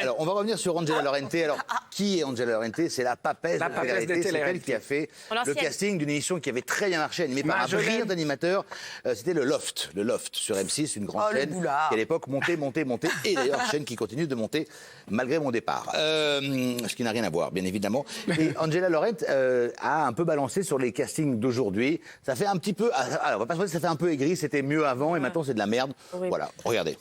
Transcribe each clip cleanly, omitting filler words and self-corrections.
Alors, on va revenir sur Angela Laurente. Alors, qui est Angela Laurente? C'est la papesse de télé-réalité. C'est elle qui a fait le casting d'une émission qui avait très bien marché, animée par un rire d'animateur. C'était le Loft sur M6, une grande chaîne qui, à l'époque, montait. Et d'ailleurs, chaîne qui continue de monter malgré mon départ. Ce qui n'a rien à voir, bien évidemment. Et Angela Laurente a un peu balancé sur les castings d'aujourd'hui. Ça fait un petit peu... Alors, on va pas se dire que ça fait un peu aigri, c'était mieux avant et maintenant c'est de la merde. Voilà, regardez.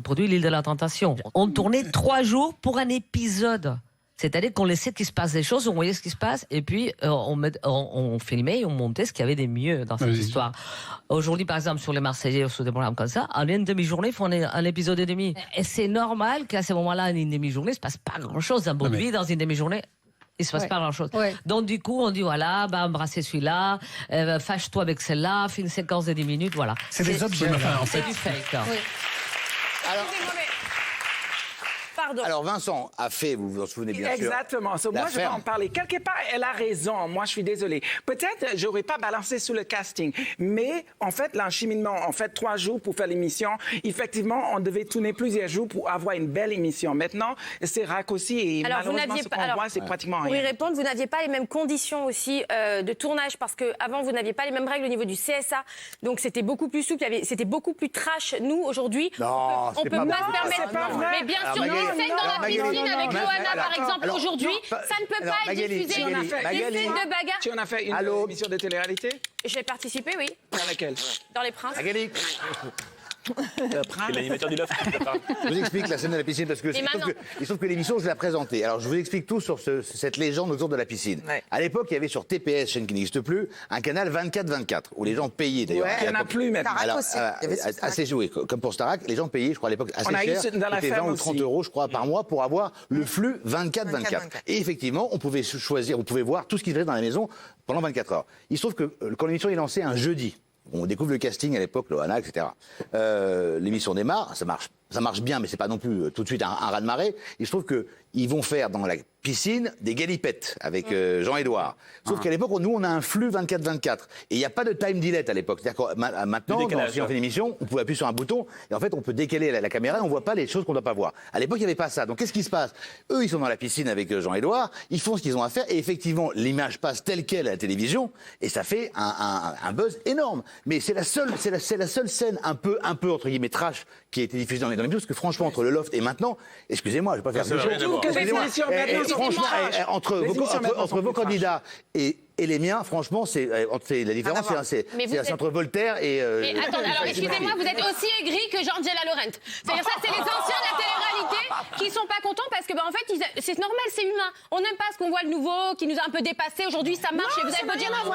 Produit L'île de la Tentation. On tournait 3 jours pour un épisode. C'est-à-dire qu'on laissait qu'il se passe des choses, on voyait ce qui se passe, et puis on filmait et on montait ce qu'il y avait de mieux dans cette histoire. Aujourd'hui, par exemple, sur les Marseillais ou sur des programmes comme ça, en une demi-journée, il faut un épisode et demi. Et c'est normal qu'à ce moment-là, en une demi-journée, il ne se passe pas grand-chose. Un beau vie, dans une demi-journée, il ne se passe pas grand-chose. Donc, du coup, on dit, voilà, embrasser celui-là, fâche-toi avec celle-là, fais une séquence de 10 minutes, voilà. C'est des objets, en fait. C'est du fake. Alors Vincent a fait, vous vous en souvenez bien sûr. Exactement. Moi, je vais en parler. Quelque part, elle a raison. Moi, je suis désolée. Peut-être, j'aurais pas balancé sur le casting. Mais, en fait, l'encheminement, 3 jours pour faire l'émission. Effectivement, on devait tourner plusieurs jours pour avoir une belle émission. Maintenant, c'est raccourci et malheureusement, ce qu'on voit, c'est pratiquement rien. Pour y répondre, vous n'aviez pas les mêmes conditions aussi de tournage parce qu'avant, vous n'aviez pas les mêmes règles au niveau du CSA. Donc, c'était beaucoup plus souple. C'était beaucoup plus trash. Nous, aujourd'hui, on peut pas se permettre. Mais bien sûr, les scènes dans la piscine avec Johanna, par exemple, aujourd'hui, ça ne peut pas être diffusé. Les scènes de bagarre. Tu en as fait une émission de télé-réalité? J'ai participé, oui. Dans laquelle? Dans Les Princes. C'est l'animateur du Loft. Je vous explique la scène de la piscine parce que il se trouve que l'émission je l'ai présentée. Alors je vous explique tout sur cette légende autour de la piscine. À l'époque, il y avait sur TPS, chaîne qui n'existe plus, un canal 24/24 où les gens payaient d'ailleurs. Il n'y en a plus maintenant. Alors, assez joué, comme pour Starac, les gens payaient, je crois à l'époque assez cher, c'était 20 ou 30 euros, je crois, par mois pour avoir le flux 24/24. Et effectivement, on pouvait choisir, on pouvait voir tout ce qui se faisait dans la maison pendant 24 heures. Il se trouve que quand l'émission est lancée un jeudi, on découvre le casting à l'époque, Loana, etc. L'émission démarre, ça marche bien, mais c'est pas non plus tout de suite un raz-de-marée. Il se trouve qu'ils vont faire dans la piscine des galipettes avec Jean-Édouard. Sauf qu'à l'époque, nous, on a un flux 24/24. Et il n'y a pas de time delay à l'époque. C'est-à-dire que maintenant, si on fait une émission, on pouvait appuyer sur un bouton et en fait, on peut décaler la caméra et on voit pas les choses qu'on ne doit pas voir. À l'époque, il n'y avait pas ça. Donc, qu'est-ce qui se passe? Eux, ils sont dans la piscine avec Jean-Édouard, ils font ce qu'ils ont à faire et effectivement, l'image passe telle quelle à la télévision et ça fait un buzz énorme. Mais c'est la seule scène un peu entre guillemets trash qui a été diffusée dans les vidéos parce que franchement, entre le Loft et maintenant, excusez-moi, je vais pas faire franchement, entre vos candidats et les miens, franchement, c'est la différence, c'est entre Voltaire et. Attendez, alors excusez-moi, vous êtes aussi aigri que Angela Laurente. C'est-à-dire ça, c'est les anciens de la télé-réalité qui sont pas contents parce que, en fait, c'est normal, c'est humain. On n'aime pas ce qu'on voit le nouveau, qui nous a un peu dépassé. Aujourd'hui, ça marche et vous allez me dire non,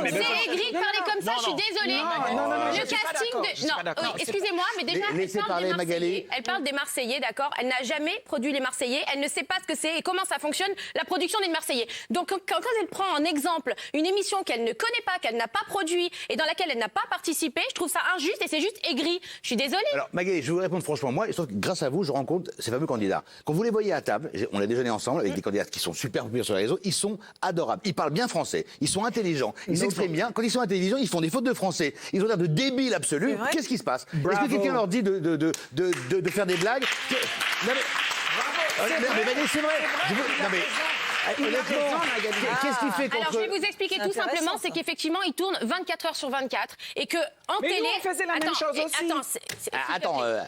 c'est aigri de parler comme ça. Je suis désolée. Le casting de. Non, excusez-moi, mais déjà, elle parle des Marseillais, d'accord. Elle n'a jamais produit les Marseillais. Elle ne sait pas ce que c'est et comment ça fonctionne la production des Marseillais. Donc, quand elle prend en exemple une émission qu'elle ne connaît pas, qu'elle n'a pas produit et dans laquelle elle n'a pas participé, je trouve ça injuste et c'est juste aigri. Je suis désolée. Alors Magali, je vais vous répondre franchement. Moi, sauf que grâce à vous, je rencontre ces fameux candidats. Quand vous les voyez à table, on a déjeuné ensemble avec des candidats qui sont super populaires sur les réseaux, ils sont adorables. Ils parlent bien français, ils sont intelligents, ils s'expriment bien. Quand ils sont à la télévision, ils font des fautes de français. Ils ont l'air de débiles absolus. Qu'est-ce qui se passe? Est-ce que quelqu'un leur dit de faire des blagues? Non mais Magali, c'est vrai. Qu'est-ce qu'il fait contre... Alors, je vais vous expliquer tout simplement, c'est qu'effectivement, ils tournent 24 heures sur 24 et que en télé... nous, on faisait la même chose aussi.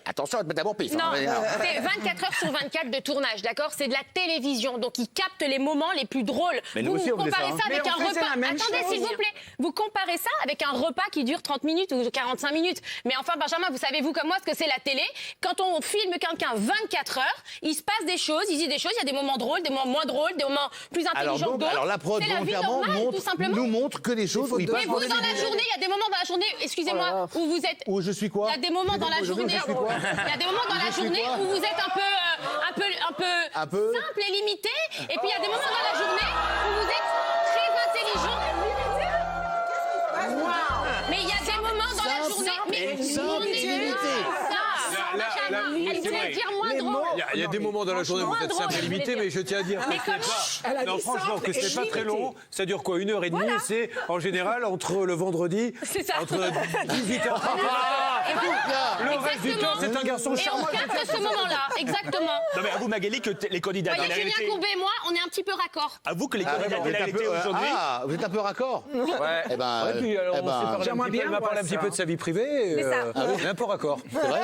Attention, d'abord pif. Non, c'est 24 heures sur 24 de tournage, d'accord? C'est de la télévision, donc ils captent les moments les plus drôles. Mais nous aussi, vous comparez ça avec un repas... Attendez, s'il vous plaît. Vous comparez ça avec un repas qui dure 30 minutes ou 45 minutes. Mais enfin, Benjamin, vous savez, vous comme moi, ce que c'est la télé. Quand on filme quelqu'un 24 heures, il se passe des choses, il dit des choses, il y a des moments drôles, des moments moins drôles, des moments plus intelligents d'autres. Alors la prod, volontairement, nous montre que des choses où il passe... Mais vous, dans la journée, il y a des moments dans la journée, excusez-moi, où vous êtes... Où je suis quoi? Il y a des moments dans la journée... Il y a des moments dans la journée où vous êtes un peu simple et limité. Et puis il y a des moments dans la journée où vous êtes très intelligent. Mais il y a des moments dans la journée... Il y a des moments dans la journée où vous êtes simple et limité, mais je tiens à dire que non, franchement, que c'est pas très long. Ça dure quoi, 1h30? C'est en général entre le vendredi, entre 18h. Le reste du temps, c'est un garçon charmant. Et on capte ce moment-là, exactement. Non mais avoue Magali que les candidats de Voyez, la Julien réalité... Courbet et moi, on est un petit peu raccord. Avoue que les candidats de la réalité aujourd'hui... Ah, vous êtes un peu raccord. Ouais. Eh ben, Ouais, puis alors, il m'a parlé un petit peu de sa vie privée. On est un peu raccord. C'est vrai.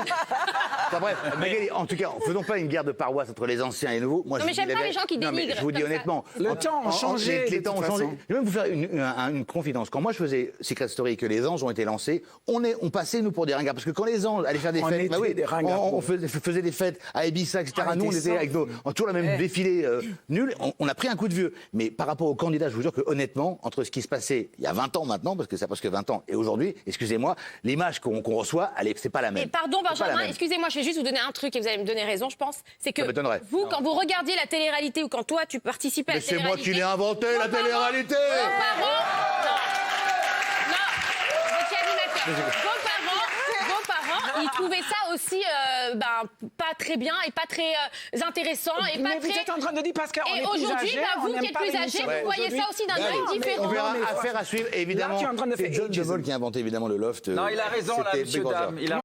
Enfin, bref, Magali, en tout cas, faisons pas une guerre de paroisse entre les anciens et les nouveaux. Moi, Non, mais j'aime pas les gens qui dénigrent. Je vous dis comme ça. honnêtement, Le temps a changé. Les temps ont changé. façon. Je vais même vous faire une confidence. Quand moi je faisais Secret Story et que les anges ont été lancés, on passait nous pour des ringards parce que quand les anges allaient faire des fêtes, bah oui, des ringards. on faisait des fêtes à Ibiza, etc. Nous on était avec toujours la même défilé nul. On a pris un coup de vieux. Mais par rapport aux candidats, je vous jure que honnêtement, entre ce qui se passait il y a 20 ans maintenant, parce que ça presque 20 ans, et aujourd'hui, excusez-moi, l'image qu'on reçoit, c'est pas la même. Et pardon Benjamin, excusez-moi, je vais juste vous donner un truc et vous allez me donner raison, je pense. C'est que vous, quand vous regardiez la télé-réalité ou quand toi tu participais à la Mais c'est télé-réalité... moi qui l'ai inventé, la télé-réalité. Vos parents... Non, votre animateur. Vos parents, ils trouvaient ça aussi pas très bien et pas très intéressant et pas Mais très... vous êtes en train de dire parce qu'on est Et plus aujourd'hui, âgé, vous qui êtes plus âgé, vous voyez ça aussi d'un œil différent. On verra, affaire à suivre, évidemment. Là, tu es en train de C'est faire John de Mol qui a inventé évidemment le loft. Non, il a raison là, C'était monsieur précurseur. dame. Il a